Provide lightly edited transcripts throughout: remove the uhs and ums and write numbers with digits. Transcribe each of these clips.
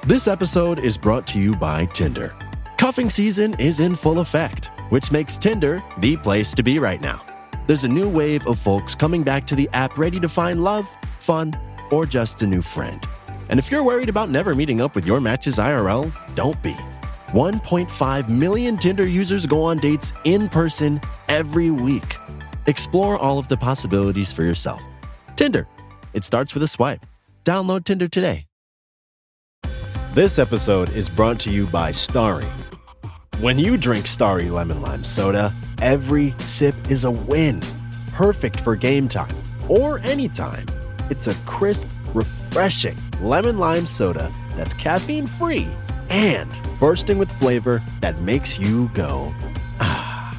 This episode is brought to you by Tinder. Cuffing season is in full effect, which makes Tinder the place to be right now. There's a new wave of folks coming back to the app ready to find love, fun, or just a new friend. And if you're worried about never meeting up with your matches IRL, don't be. 1.5 million Tinder users go on dates in person every week. Explore all of the possibilities for yourself. Tinder. It starts with a swipe. Download Tinder today. This episode is brought to you by Starry. When you drink Starry Lemon Lime Soda, every sip is a win. Perfect for game time or anytime. It's a crisp, refreshing lemon lime soda that's caffeine-free and bursting with flavor that makes you go, ah.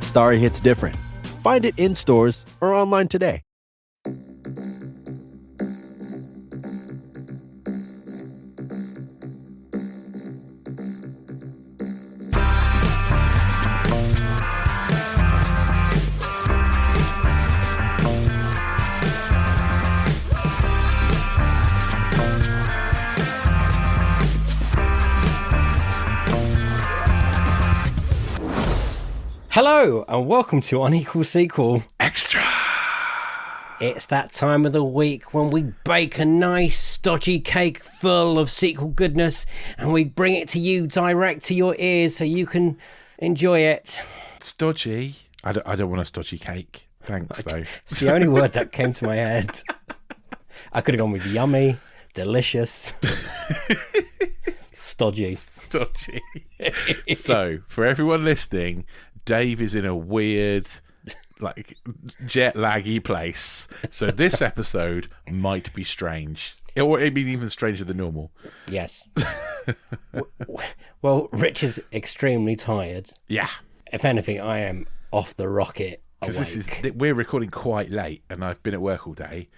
Starry hits different. Find it in stores or online today. Hello and welcome to Unequal Sequel Extra. It's that time of the week when we bake a nice stodgy cake full of sequel goodness and we bring it to you direct to your ears so you can enjoy it. Stodgy? I don't want a stodgy cake. Thanks, though. It's the only word that came to my head. I could have gone with yummy, delicious, stodgy. Stodgy. So, for everyone listening, Dave is in a weird, like, jet laggy place. So this episode might be strange. Or it'd be even stranger than normal. Yes. Well, Rich is extremely tired. Yeah. If anything, I am off the rocket. Because we're recording quite late and I've been at work all day.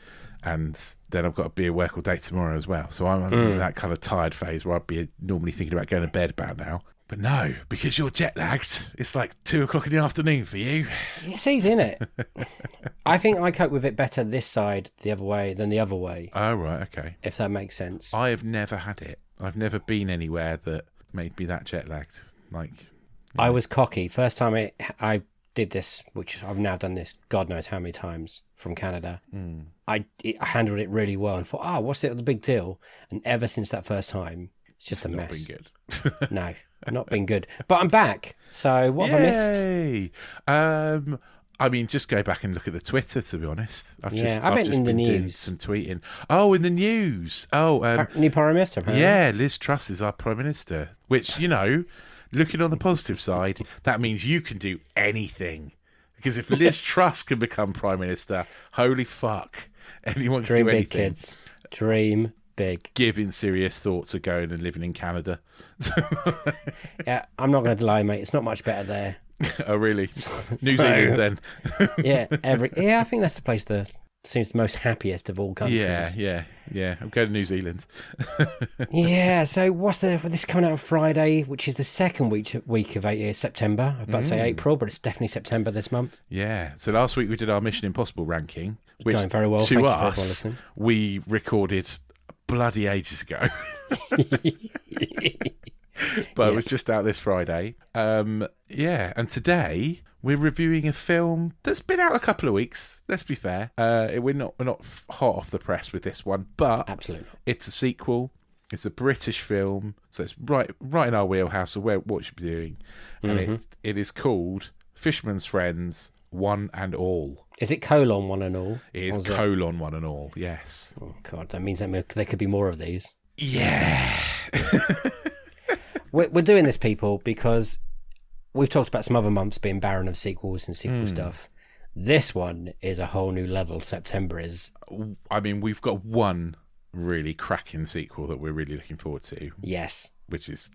And then I've got to be at work all day tomorrow as well. So I'm in that kind of tired phase where I'd be normally thinking about going to bed about now. But no, because you're jet lagged, it's like 2:00 in the afternoon for you. Yes, he's in it. I think I cope with it better this side the other way than the other way. Oh, right, okay. If that makes sense. I have never had it. I've never been anywhere that made me that jet lagged. Like, yeah. I was cocky. First time I did this, which I've now done this God knows how many times from Canada. I handled it really well and thought, what's the big deal? And ever since that first time, it's just a mess. Not been good. No. Not been good, but I'm back. So what have I missed? Yay! I mean, just go back and look at the Twitter. To be honest, I've just in the been doing news. some tweeting. Oh, in the news. Oh, new Prime Minister. Apparently. Yeah, Liz Truss is our Prime Minister. Which, you know, looking on the positive side, that means you can do anything. Because if Liz Truss can become Prime Minister, holy fuck, anyone can Dream do big, anything. kids. Dream big. Giving serious thoughts of going and living in Canada. Yeah, I'm not going to lie, mate. It's not much better there. Oh, really? New Zealand, then? Yeah, I think that's the place that seems the most happiest of all countries. Yeah. I'm going to New Zealand. Yeah, so this coming out on Friday, which is the second week of September. I was about to say April, but it's definitely September this month. Yeah. So last week we did our Mission Impossible ranking, which going very well. to Thank us, we recorded bloody ages ago. But it was just out this Friday. And today we're reviewing a film that's been out a couple of weeks. Let's be fair. We're not hot off the press with this one, but absolutely, it's a sequel. It's a British film, so it's right in our wheelhouse of what we should be doing. And it is called Fisherman's Friends, One and All. Is it colon one and all? It is colon one and all, yes. Oh, God, that means there could be more of these. Yeah. We're doing this, people, because we've talked about some other months being barren of sequels and sequel stuff. This one is a whole new level. September is. I mean, we've got one really cracking sequel that we're really looking forward to. Yes. Which is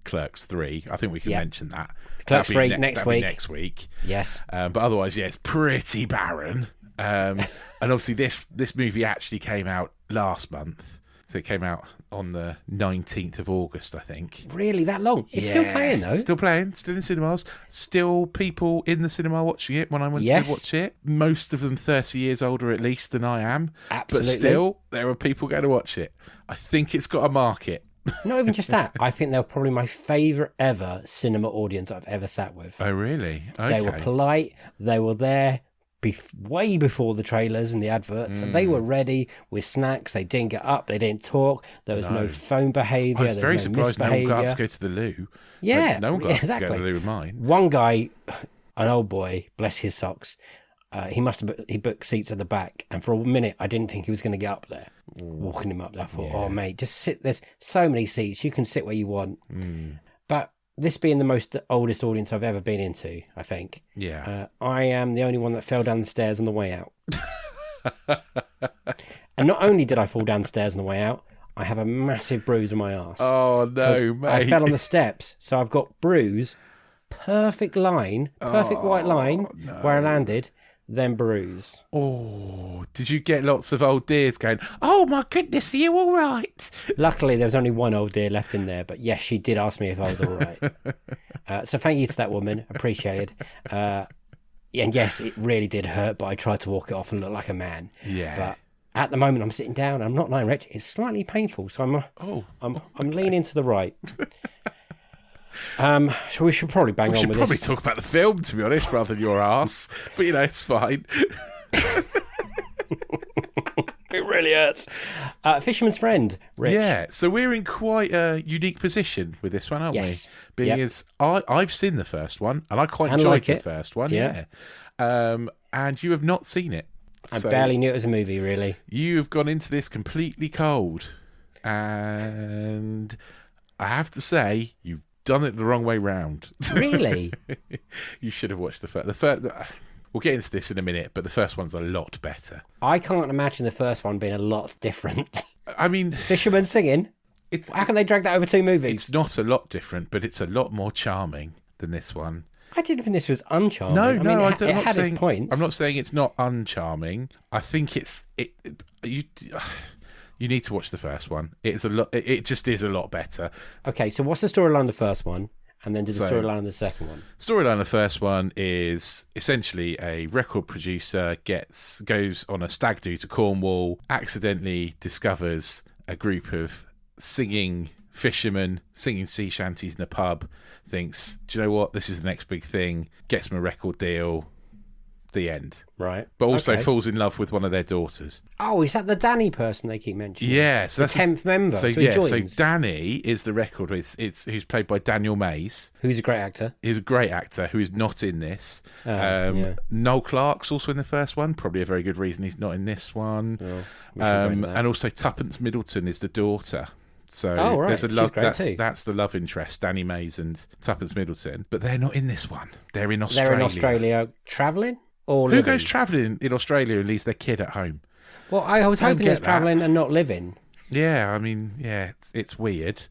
Clerks 3. I think we can mention that. Clerks 3 next week. Yes. But otherwise, it's pretty barren. And obviously this movie actually came out last month. So it came out on the 19th of August, I think. Really? That long? It's still playing, though? Still playing, still in cinemas. Still people in the cinema watching it when I went to watch it. Most of them 30 years older at least than I am. Absolutely. But still, there are people going to watch it. I think it's got a market. Not even just that. I think they were probably my favourite ever cinema audience I've ever sat with. Oh, really? Okay. They were polite. They were there way before the trailers and the adverts. They were ready with snacks. They didn't get up. They didn't talk. There was no phone behaviour. I was very surprised no one got up to go to the loo. Yeah, no one got up exactly. to go to the loo with mine. One guy, an old boy, bless his socks, he booked seats at the back, and for a minute I didn't think he was going to get up there. Walking him up there, I thought, oh mate, just sit. There's so many seats. You can sit where you want. But this being the oldest audience I've ever been into, I think. Yeah. I am the only one that fell down the stairs on the way out. And not only did I fall down the stairs on the way out, I have a massive bruise on my arse. Oh, no, mate. I fell on the steps, so I've got bruise, perfect white line where I landed, then bruise. Oh, did you get lots of old dears going, oh my goodness, are you all right? Luckily, there was only one old dear left in there, but yes, she did ask me if I was all right. So thank you to that woman, appreciated. And yes, it really did hurt, but I tried to walk it off and look like a man. Yeah. But at the moment, I'm sitting down, I'm not lying erect. It's slightly painful, so I'm leaning to the right. So we should probably bang on with this. We should probably talk about the film, to be honest, rather than your ass. But, it's fine. It really hurts. Fisherman's Friend, Rich. Yeah, so we're in quite a unique position with this one, aren't we? Being as I've seen the first one, and I quite enjoyed the first one, yeah. And you have not seen it. I barely knew it was a movie, really. You've gone into this completely cold. And I have to say, you've done it the wrong way round. Really? You should have watched the first. We'll get into this in a minute, but the first one's a lot better. I can't imagine the first one being a lot different. I mean, Fisherman singing. How can they drag that over two movies? It's not a lot different, but it's a lot more charming than this one. I didn't think this was uncharming. No, it had its points. I'm not saying it's not uncharming. I think you need to watch the first one. It's a lot. It just is a lot better. Okay, so what's the storyline of the first one, and then do the storyline of the second one? Storyline of the first one is essentially a record producer goes on a stag do to Cornwall, accidentally discovers a group of singing fishermen singing sea shanties in a pub, thinks, do you know what, this is the next big thing, gets them a record deal, the end. Right. But also falls in love with one of their daughters. Oh, is that the Danny person they keep mentioning? Yeah, so that's the 10th member. So he joins. So Danny is the record. Who's played by Daniel Mays. Who's a great actor. He's a great actor who is not in this. Noel Clarke's also in the first one. Probably a very good reason he's not in this one. And also Tuppence Middleton is the daughter. So there's a love. That's the love interest, Danny Mays and Tuppence Middleton. But they're not in this one. They're in Australia. They're in Australia travelling. Who goes travelling in Australia and leaves their kid at home? Well, I was hoping it's travelling and not living. Yeah, I mean, it's weird.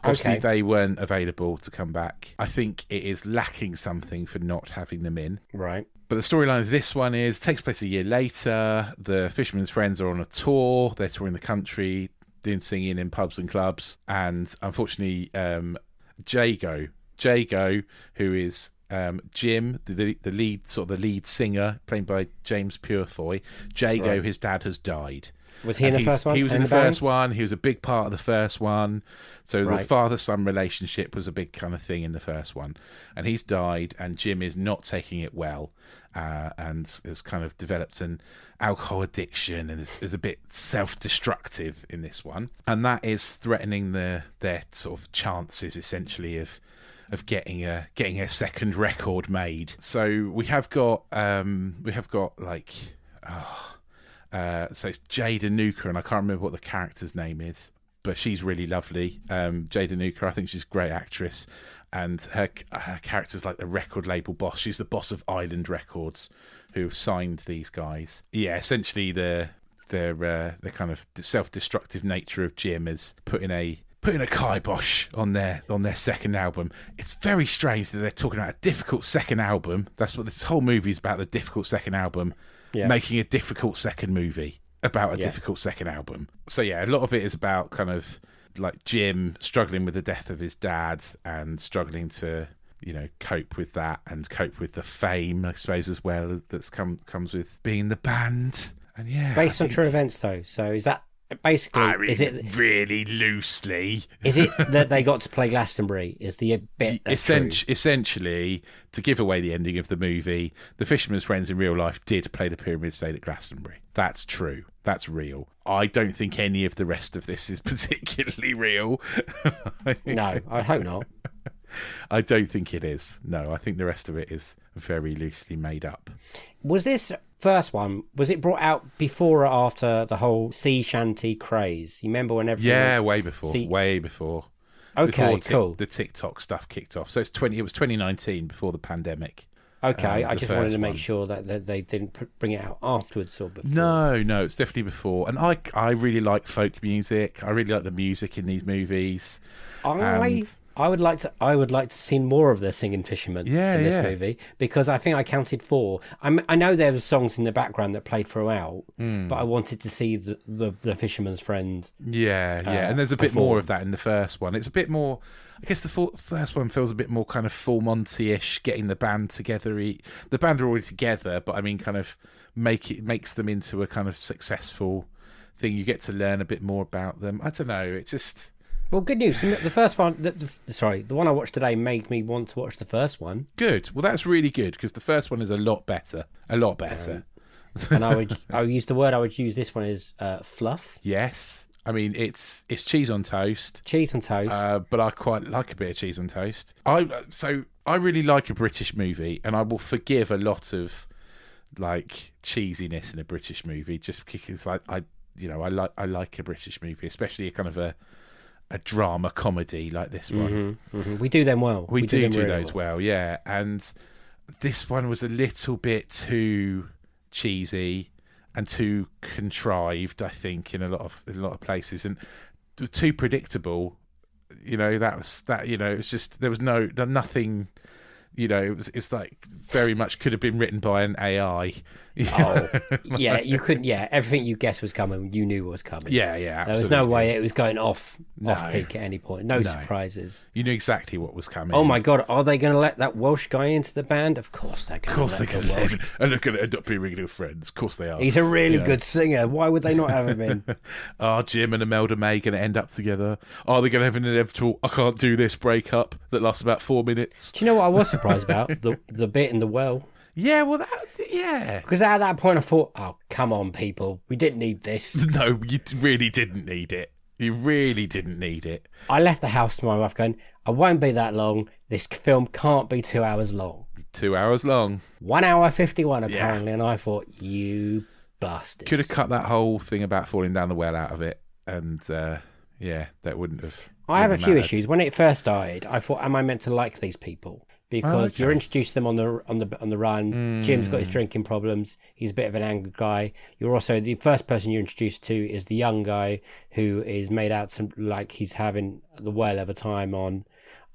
Obviously, they weren't available to come back. I think it is lacking something for not having them in. Right. But the storyline of this one takes place a year later. The Fisherman's Friends are on a tour. They're touring the country, doing singing in pubs and clubs. And unfortunately, Jago, who is Jim, the lead singer, played by James Purefoy. Jago, his dad, has died. Was he in the first one? He was in the first one. He was a big part of the first one. So the father-son relationship was a big kind of thing in the first one. And he's died, and Jim is not taking it well, and has kind of developed an alcohol addiction and is a bit self-destructive in this one. And that is threatening their sort of chances, essentially, of getting a second record made. So we have got so it's Jade Anuka, and I can't remember what the character's name is, but she's really lovely. Jade Anuka, I think she's a great actress, and her character's like the record label boss. She's the boss of Island Records, who have signed these guys. Yeah, essentially the kind of self-destructive nature of Jim is putting a kibosh on their second album. It's very strange that they're talking about a difficult second album. That's what this whole movie is about, the difficult second album. Yeah. Making a difficult second movie about a difficult second album. So yeah, a lot of it is about kind of like Jim struggling with the death of his dad and struggling to, cope with that and cope with the fame, I suppose, as well, that's comes with being in the band. And yeah, based on true events though. So is that basically, I mean, is it really loosely? Is it that they got to play Glastonbury? Is the bit that's true? Essentially, to give away the ending of the movie, the Fisherman's friends in real life did play the Pyramid State at Glastonbury. That's true. That's real. I don't think any of the rest of this is particularly real. No, I hope not. I don't think it is. No, I think the rest of it is very loosely made up. Was this first one, was it brought out before or after the whole sea shanty craze? You remember when everything... Yeah, way before. Way before. Okay, before cool. The TikTok stuff kicked off. So it was 2019 before the pandemic. Okay, I just wanted to make one. sure that they didn't bring it out afterwards or before. No, it's definitely before. And I really like folk music. I really like the music in these movies. I would like to see more of the singing fishermen in this movie, because I think I counted 4. I know there were songs in the background that played throughout, but I wanted to see the fisherman's friend. Yeah, and there's a bit more of that in the first one. It's a bit more. I guess the first one feels a bit more kind of full Monty-ish, getting the band together. The band are already together, but I mean, kind of makes them into a kind of successful thing. You get to learn a bit more about them. I don't know. It just. Well, good news. The first one, the one I watched today made me want to watch the first one. Good. Well, that's really good, because the first one is a lot better. A lot better. And I would use the word I would use this one is fluff. Yes. I mean, it's cheese on toast. Cheese on toast. But I quite like a bit of cheese on toast. I really like a British movie, and I will forgive a lot of like cheesiness in a British movie, just because I like a British movie, especially a kind of a drama comedy like this one. We do them well. We do really those well, yeah. And this one was a little bit too cheesy and too contrived, I think, in a lot of places, and too predictable. You know, it was just, there was nothing. You know, it's like very much could have been written by an AI. Oh, yeah, you couldn't. Yeah, everything you guessed was coming, you knew was coming. Yeah, absolutely. There was no way it was going off peak at any point. No surprises. You knew exactly what was coming. Oh my God, are they going to let that Welsh guy into the band? Of course they're going to let the Welsh. And they're going to end up being really good friends. Of course they are. He's a really good singer. Why would they not have him in? Are Jim and Imelda May going to end up together? Are they going to have an inevitable I can't do this breakup that lasts about 4 minutes? Do you know what I was surprised about? The bit in the well. Yeah, well, because at that point I thought, oh, come on, people, we didn't need this. No, you really didn't need it. You really didn't need it. I left the house to my wife going, I won't be that long. This film can't be 2 hours long. 2 hours long. 1 hour 51 apparently, and I thought, you bastards. Could have cut that whole thing about falling down the well out of it, and that wouldn't have. I have a few issues. When it first started, I thought, am I meant to like these people? Because you're introduced to them on the run. Jim's got his drinking problems. He's a bit of an angry guy. You're also the first person you're introduced to is the young guy who is made out to like he's having the whale of a time on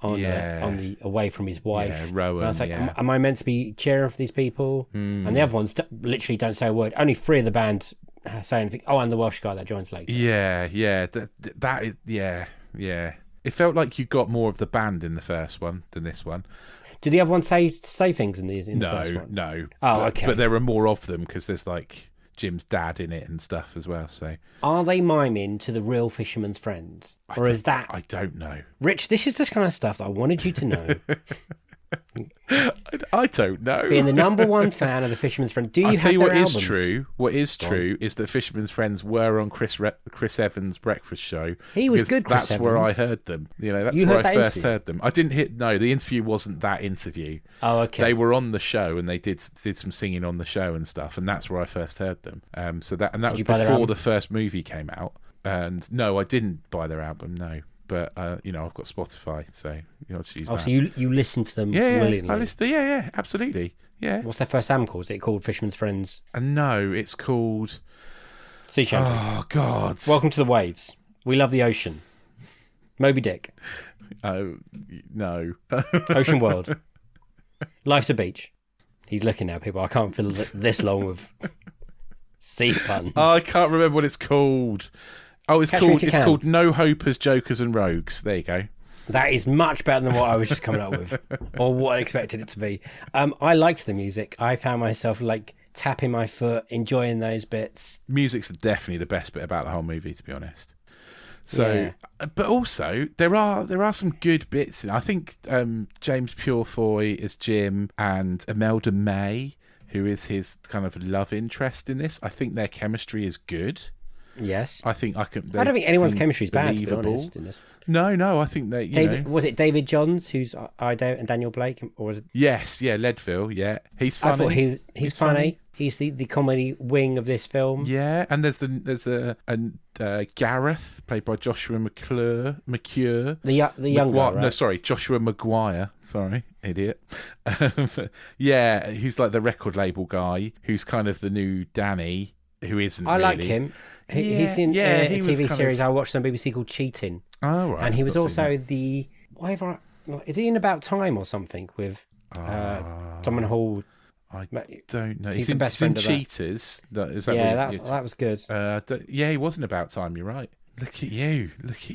the away from his wife. Yeah, Rowan. And I was like, am I meant to be cheering for these people? And the other ones literally don't say a word. Only 3 of the band say anything. Oh, and the Welsh guy that joins later. Yeah. That is yeah. It felt like you got more of the band in the first one than this one. Did the other one say things in the first one? No. Oh, okay. But there are more of them because there's like Jim's dad in it and stuff as well. So are they miming to the real Fisherman's Friends, or is that? I don't know. Rich, this is the kind of stuff that I wanted you to know. I don't know. Being the #1 fan of the Fisherman's Friend, do you have their albums? What is true is that Fisherman's Friends were on Chris Evans' breakfast show. He was good. That's where I heard them. You know, that's where I first heard them. I didn't the interview wasn't that interview. Oh, okay. They were on the show and they did some singing on the show and stuff, and that's where I first heard them. So that was before the first movie came out. And no, I didn't buy their album. No. But I've got Spotify, so I'll just use that. So you listen to them willingly? I listen. Yeah, absolutely. Yeah. What's their first album called? Is it called Fisherman's Friends? No, it's called Sea Shanty. Oh God! Welcome to the Waves. We love the ocean. Moby Dick. Oh no. Ocean World. Life's a Beach. He's looking at people. I can't fill this long with sea puns. Oh, I can't remember what it's called. Oh, it's called No Hopers, Jokers and Rogues. There you go. That is much better than what I was just coming up with, or what I expected it to be. I liked the music. I found myself like tapping my foot, enjoying those bits. Music's definitely the best bit about the whole movie, to be honest. So, Yeah. but also there are some good bits. I think James Purefoy as Jim and Imelda May, who is his kind of love interest in this, I think their chemistry is good. Yes. I don't think anyone's chemistry is bad, to be honest, in this. No, I think that was it David Johns who's Ido and Daniel Blake, or was it? Yes, yeah, Leadville, yeah, he's funny. I thought he's funny. He's the comedy wing of this film. Yeah, and there's Gareth played by Joshua McClure, the young guy, right? No, sorry, Joshua Maguire. Sorry, idiot. Yeah, who's like the record label guy, who's kind of the new Danny, who isn't. I like really. him. He's in a he TV series I watched on BBC called Cheating. Oh right, and he was I've also seen the whatever. Is he in About Time or something with Simon Hall? I don't know. He's the best friend of that. Cheaters. That was good. Yeah, he wasn't About Time. You're right. Look at you.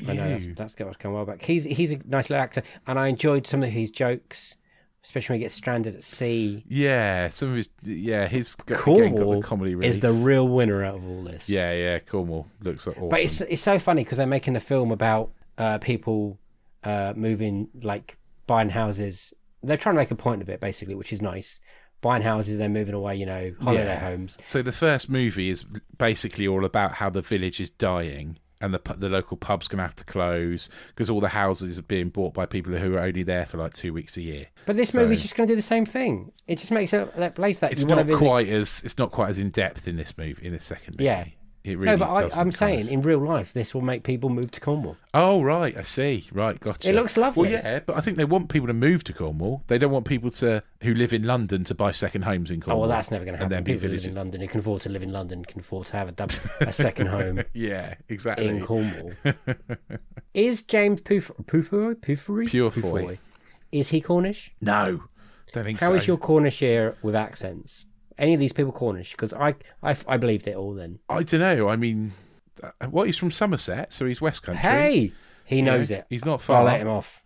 I know that's got to come well back. He's a nice little actor, and I enjoyed some of his jokes, especially when he gets stranded at sea. Yeah, some of his Cornwall got the comedy relief. is the real winner out of all this. Yeah, Cornwall looks awesome. But it's so funny because they're making a film about people moving, like buying houses. They're trying to make a point of it, basically, which is nice. Buying houses, they're moving away, holiday homes. So the first movie is basically all about how the village is dying and the local pub's going to have to close because all the houses are being bought by people who are only there for like 2 weeks a year. But this movie's just going to do the same thing. It just makes that place that it's not quite as in depth in this movie, in this second movie. Yeah. It really no, but I'm saying in real life, this will make people move to Cornwall. Oh, right. I see. Right. Gotcha. It looks lovely. Well, yeah, but I think they want people to move to Cornwall. They don't want people who live in London to buy second homes in Cornwall. Oh, well, that's never going to happen. And then people who live in London, who can afford to live in London, can afford to have a second home. Yeah, exactly. In Cornwall. Is James Purefoy? Is he Cornish? No, don't think so. How is your Cornish ear with accents? Any of these people Cornish? Because I believed it all then. I don't know. I mean, he's from Somerset, so he's West Country. Hey, he knows it. He's not far. I'll let him off.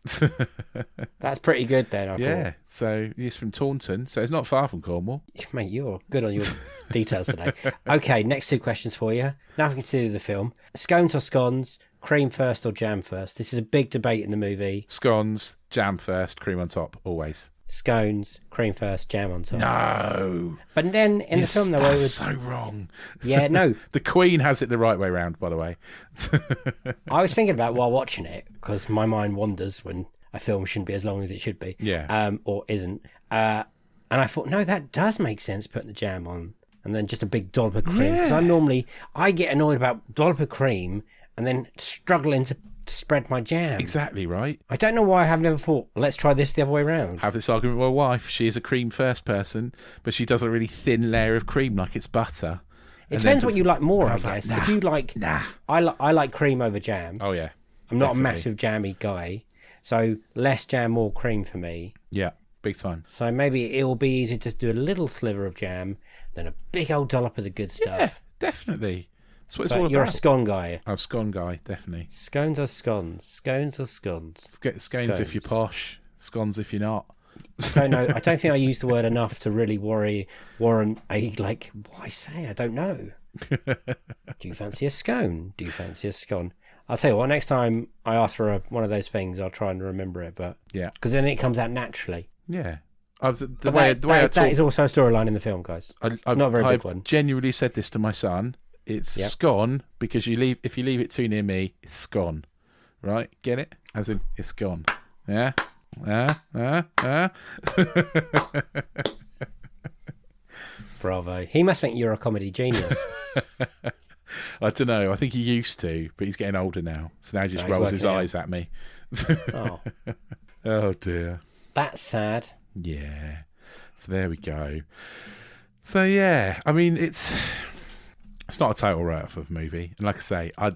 That's pretty good then, I thought. So he's from Taunton, so it's not far from Cornwall. Mate, you're good on your details today. Okay, next two questions for you. Nothing to do with the film. Scones or scones? Cream first or jam first? This is a big debate in the movie. Scones, jam first, cream on top, always. Scones, cream first, jam on top. No. But then in the film, that's so wrong. Yeah, no. The Queen has it the right way round, by the way. I was thinking about it while watching it because my mind wanders when a film shouldn't be as long as it should be. Yeah. Or isn't. And I thought, no, that does make sense, putting the jam on and then just a big dollop of cream. Because I get annoyed about dollop of cream and then struggling to spread my jam. Exactly right. I don't know why I have never thought, let's try this the other way around. Have this argument with my wife. She is a cream first person, but she does a really thin layer of cream like it's butter. It depends what you like more, I guess. Like, if you like, I like cream over jam. Oh yeah. I'm not a massive jammy guy, so less jam, more cream for me. Yeah, big time. So maybe it'll be easy to just do a little sliver of jam, then a big old dollop of the good stuff. Yeah, definitely. That's what it's all about. You're a scone guy. I'm a scone guy, definitely. Scones or scones? Scones or scones? Scones if you're posh, scones if you're not. I don't know. I don't think I used the word enough to really warrant a, like, what I say. I don't know. Do you fancy a scone? Do you fancy a scone? I'll tell you what, next time I ask for one of those things, I'll try and remember it. But yeah, because then it comes out naturally. Yeah. That is also a storyline in the film, guys. Not a very big one. I've genuinely said this to my son. It's scone because if you leave it too near me, it's scone. Right? Get it? As in, it's gone. Yeah? Bravo. He must think you're a comedy genius. I don't know. I think he used to, but he's getting older now. So now he just rolls his eyes at me. Oh. Oh, dear. That's sad. Yeah. So there we go. So, yeah. I mean, it's not a total write-off of a movie. And like I say, I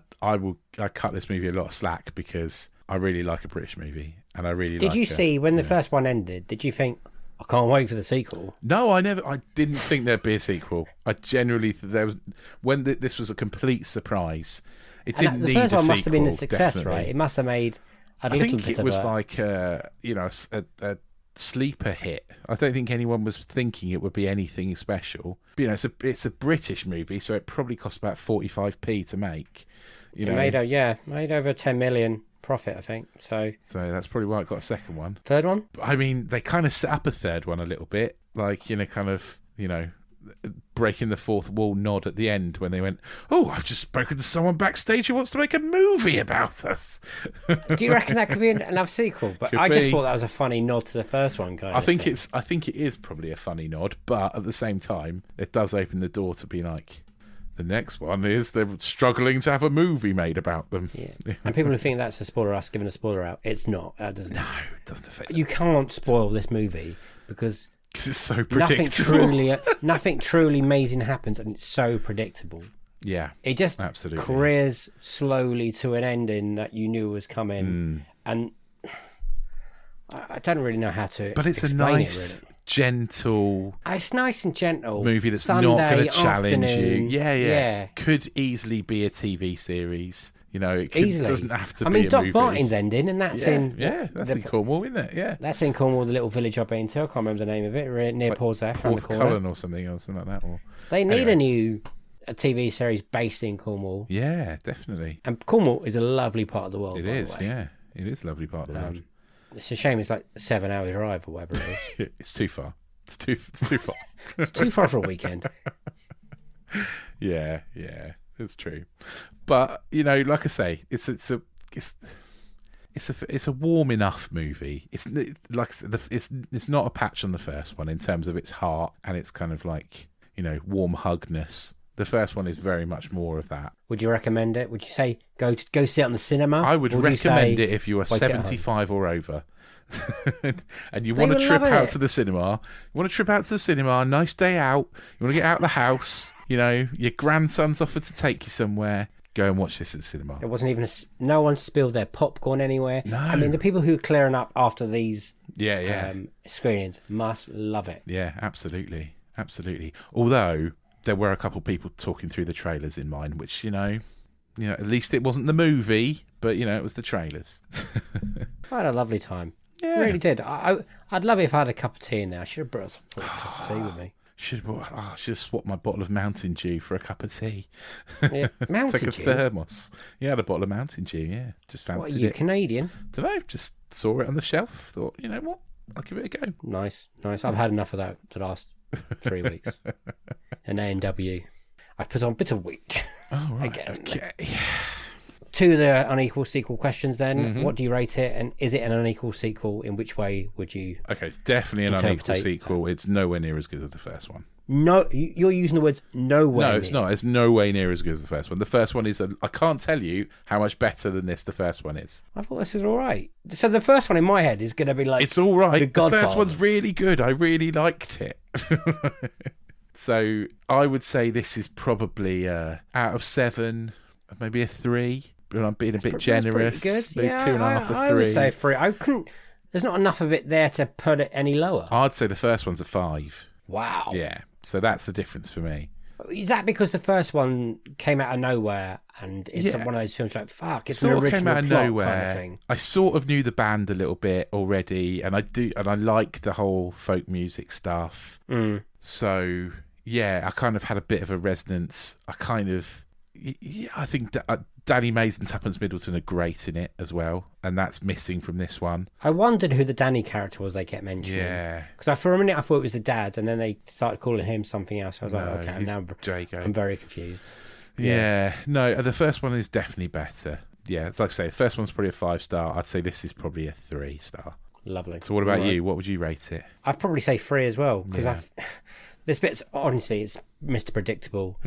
cut this movie a lot of slack because I really like a British movie. And I really Did you see, when the first one ended, did you think, I can't wait for the sequel? No, I didn't think there'd be a sequel. I genuinely, this was a complete surprise. It didn't need a sequel. The first one must have been a success, definitely. Right? It must have made a little bit of like, a sleeper hit. I don't think anyone was thinking it would be anything special. But, you know, it's a British movie, so it probably cost about 45p to make. You know, made over 10 million profit, I think. So that's probably why it got a second one. Third one? I mean, they kind of set up a third one a little bit, like, you know, kind of, you know, breaking the fourth wall nod at the end when they went, "Oh, I've just spoken to someone backstage who wants to make a movie about us." Do you reckon that could be another sequel? But I just thought that was a funny nod to the first one, kind of. I think it is probably a funny nod, but at the same time, it does open the door to be like, the next one is they're struggling to have a movie made about them. Yeah. And people who think that's a spoiler, us giving a spoiler out, it's not. No, it doesn't affect. You can't spoil this movie because it's so predictable. Nothing truly amazing happens, and it's so predictable. Yeah, it just absolutely careers slowly to an ending that you knew was coming, and I don't really know how to. But it's a nice, gentle. It's nice and gentle movie that's Sunday not going to challenge afternoon. you. Yeah. Could easily be a TV series. You know, it doesn't have to be a movie. Doc Martin's ending, and that's in... Yeah, that's in Cornwall, isn't it? Yeah. That's in Cornwall, the little village I've been to. I can't remember the name of it, near Portsmouth, around the corner. Cullen or something like that. Or... They need a new TV series based in Cornwall. Yeah, definitely. And Cornwall is a lovely part of the world, It is, yeah. It is a lovely part of the world. It's a shame it's like 7 hours drive or whatever it is. It's too far. It's too far. It's too far for a weekend. Yeah, it's true. But, you know, like I say, it's a warm enough movie. It's like I said, it's not a patch on the first one in terms of its heart and its kind of like, you know, warm hugness. The first one is very much more of that. Would you recommend it? Would you say go see it on the cinema? I would recommend it if you are 75 or over. And you want to trip out to the cinema. You want to trip out to the cinema, a nice day out. You want to get out of the house. You know, your grandson's offered to take you somewhere. Go and watch this at the cinema. There wasn't even no one spilled their popcorn anywhere. No. I mean, the people who are clearing up after these screenings must love it. Yeah, absolutely. Although there were a couple of people talking through the trailers in mine, which, you know, at least it wasn't the movie, but, you know, it was the trailers. I had a lovely time. Yeah. I really did. I'd love it if I had a cup of tea in there. I should have brought a cup of tea with me. Should have swapped my bottle of Mountain Dew for a cup of tea. Yeah, Mountain Dew? Take a thermos. Yeah, I had a bottle of Mountain Dew, yeah. Just fancied it. What, are you Canadian? Don't know, just saw it on the shelf. Thought, you know what, I'll give it a go. Nice. I've had enough of that the last 3 weeks. An A&W. I've put on bitter wheat. Oh, right. Again. Okay. To the unequal sequel questions then. What do you rate it? And is it an unequal sequel? In which way would you Okay, it's definitely an unequal sequel. It's nowhere near as good as the first one. No, you're using the words nowhere. No, it's not. It's no way near as good as the first one. The first one is... I can't tell you how much better than the first one is. I thought this was all right. So the first one in my head is going to be like... It's all right. The first one's really good. I really liked it. So I would say this is probably out of 7, maybe a 3. But I'm being a bit generous. Good. Maybe 2.5 or 3. I would say 3. I couldn't... There's not enough of it there to put it any lower. I'd say the first one's a 5. Wow. Yeah. So that's the difference for me. Is that because the first one came out of nowhere and it's one of those films like, fuck, it's an original came out of plot nowhere. kind of thing? I sort of knew the band a little bit already, and I like the whole folk music stuff. So, yeah, I kind of had a bit of a resonance. I think Danny Mays and Tuppence Middleton are great in it as well, and that's missing from this one. I wondered who the Danny character was they kept mentioning. Yeah. Because for a minute I thought it was the dad, and then they started calling him something else. I was like, okay, now Jago. I'm very confused. Yeah. No, the first one is definitely better. Yeah, like I say, the first one's probably a 5-star. I'd say this is probably a 3-star. Lovely. So what about you? What would you rate it? I'd probably say 3 as well, because this bit's, honestly, it's Mr. Predictable.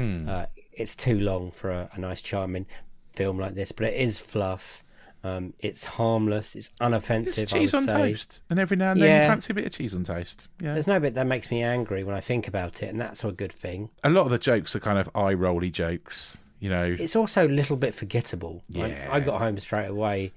It's too long for a nice, charming film like this, but it is fluff. It's harmless. It's unoffensive. It's cheese on toast, and every now and then you fancy a bit of cheese on toast. Yeah, there's no bit that makes me angry when I think about it, and that's a good thing. A lot of the jokes are kind of eye-rolly jokes, you know. It's also a little bit forgettable. Yeah, I got home straight away,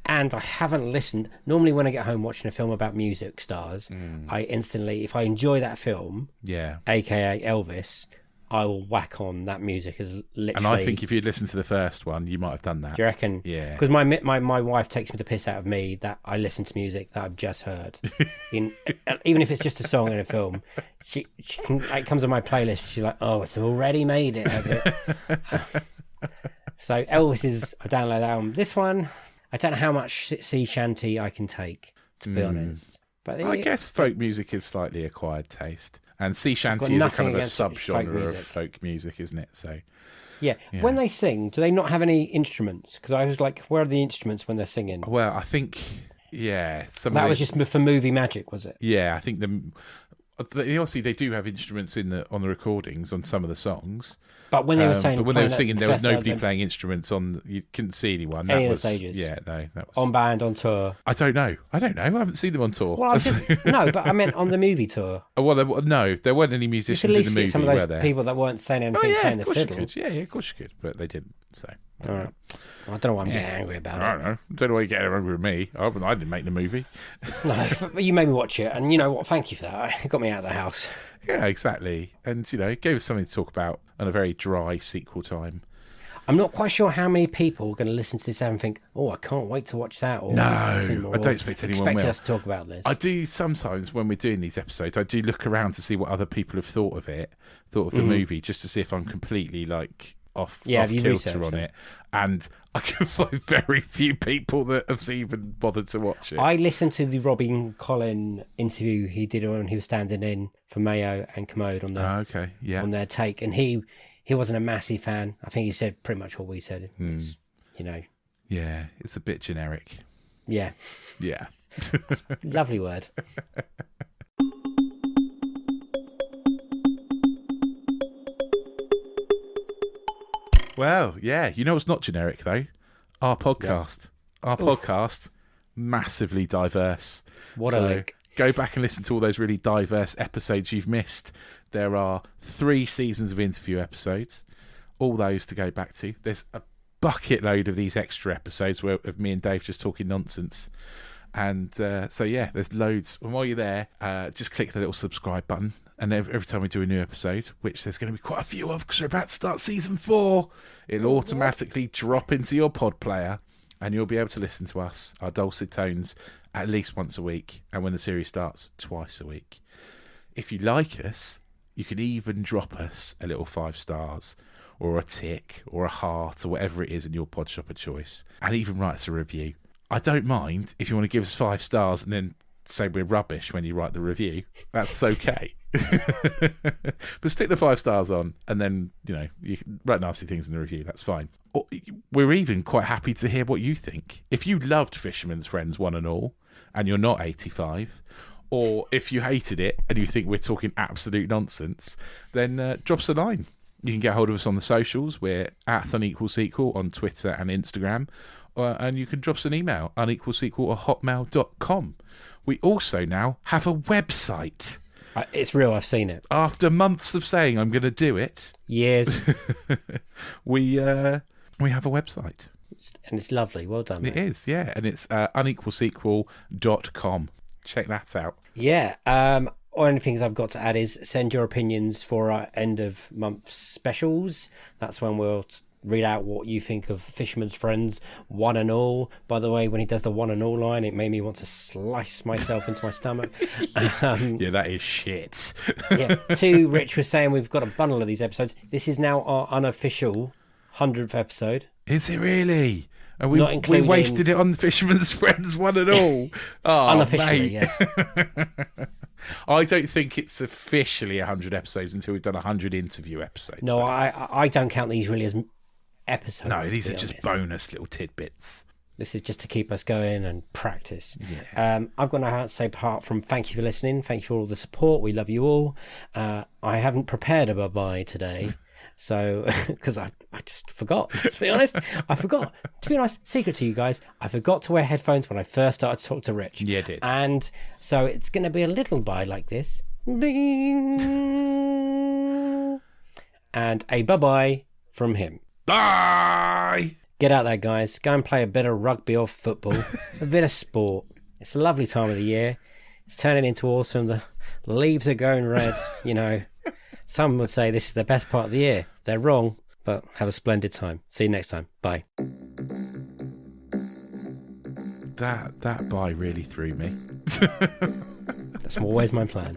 and I haven't listened. Normally, when I get home watching a film about music stars, I instantly, if I enjoy that film, aka Elvis, I will whack on that music as literally. And I think if you'd listened to the first one, you might have done that. Do you reckon? Yeah. Because my wife takes me to piss out of me that I listen to music that I've just heard. Even if it's just a song in a film, she can, it comes on my playlist. She's like, "Oh, it's already made it a bit." So Elvis is, I download that album. This one, I don't know how much sea shanty I can take, to be honest. But I guess folk music is slightly acquired taste. And sea shanty is a kind of a subgenre of folk music, isn't it? So yeah. When they sing, do they not have any instruments? Because I was like, where are the instruments when they're singing? Well, I think, yeah. That was just for movie magic, was it? Yeah, I think obviously they do have instruments on the recordings on some of the songs. But when they were saying, but when they were singing, there was nobody playing instruments on. You couldn't see anyone. Any of the stages. Yeah, no, that was on band, on tour. I don't know. I haven't seen them on tour. Well, no, but I meant on the movie tour. Well, no, there weren't any musicians in the movie. Some of those people that weren't saying anything playing the fiddle. Yeah, of course you could, but they didn't. So. All right. Well, I don't know why I'm getting angry about it. I don't know why you're getting angry with me. I didn't make the movie. No, but you made me watch it, and you know what? Thank you for that. It got me out of the house. Yeah, exactly. And, it gave us something to talk about on a very dry sequel time. I'm not quite sure how many people are going to listen to this and think, "Oh, I can't wait to watch that." Or no, I don't expect anyone will. Us to talk about this. I do sometimes when we're doing these episodes. I do look around to see what other people have thought of the movie, just to see if I'm completely off kilter on it. And I can find very few people that have even bothered to watch it. I listened to the Robin Collin interview he did when he was standing in for Mayo and Commode on on their take, and he wasn't a massive fan. I think he said pretty much what we said. It's, yeah, it's a bit generic. Yeah. Lovely word. Well, yeah, it's not generic though. Our podcast. Yeah. Our podcast, massively diverse. What a lick. Go back and listen to all those really diverse episodes you've missed. There are 3 seasons of interview episodes. All those to go back to. There's a bucket load of these extra episodes of me and Dave just talking nonsense. And there's loads. And while you're there, just click the little subscribe button. And every time we do a new episode, which there's going to be quite a few of because we're about to start season 4, it'll automatically drop into your pod player and you'll be able to listen to us, our dulcet tones, at least once a week. And when the series starts, twice a week. If you like us, you can even drop us a little 5 stars or a tick or a heart or whatever it is in your pod shop of choice. And even write us a review. I don't mind if you want to give us 5 stars and then say we're rubbish when you write the review. That's okay. But stick the 5 stars on and then, you can write nasty things in the review. That's fine. Or we're even quite happy to hear what you think. If you loved Fisherman's Friends one and all and you're not 85, or if you hated it and you think we're talking absolute nonsense, then drop us a line. You can get hold of us on the socials. We're at Unequal Sequel on Twitter and Instagram. And you can drop us an email, unequalsequel@hotmail.com. We also now have a website. It's real, I've seen it. After months of saying I'm going to do it. Years. we have a website. And it's lovely. Well done, mate. It is, yeah. And it's unequalsequel.com. Check that out. Yeah. One of the things I've got to add is send your opinions for our end of month specials. That's when we'll read out what you think of Fisherman's Friends, one and all. By the way, when he does the one and all line, it made me want to slice myself into my stomach. Yeah, that is shit. Yeah. 2, Rich was saying we've got a bundle of these episodes. This is now our unofficial 100th episode. Is it really? And we wasted it on Fisherman's Friends one and all. Oh, unofficially, mate. yes. I don't think it's officially 100 episodes until we've done 100 interview episodes. No, I don't count these really as episodes. No, these are just bonus little tidbits. This is just to keep us going and practice. Yeah. I've got nothing to say apart from thank you for listening. Thank you for all the support. We love you all. I haven't prepared a bye-bye today. So, because I just forgot, to be honest. I forgot. To be honest, secret to you guys, I forgot to wear headphones when I first started to talk to Rich. Yeah, did. And so it's going to be a little bye like this. Ding. And a bye-bye from him. Bye! Get out there, guys. Go and play a bit of rugby or football. A bit of sport. It's a lovely time of the year. It's turning into autumn. The leaves are going red, Some would say this is the best part of the year. They're wrong, but have a splendid time. See you next time. Bye. That bye really threw me. That's always my plan.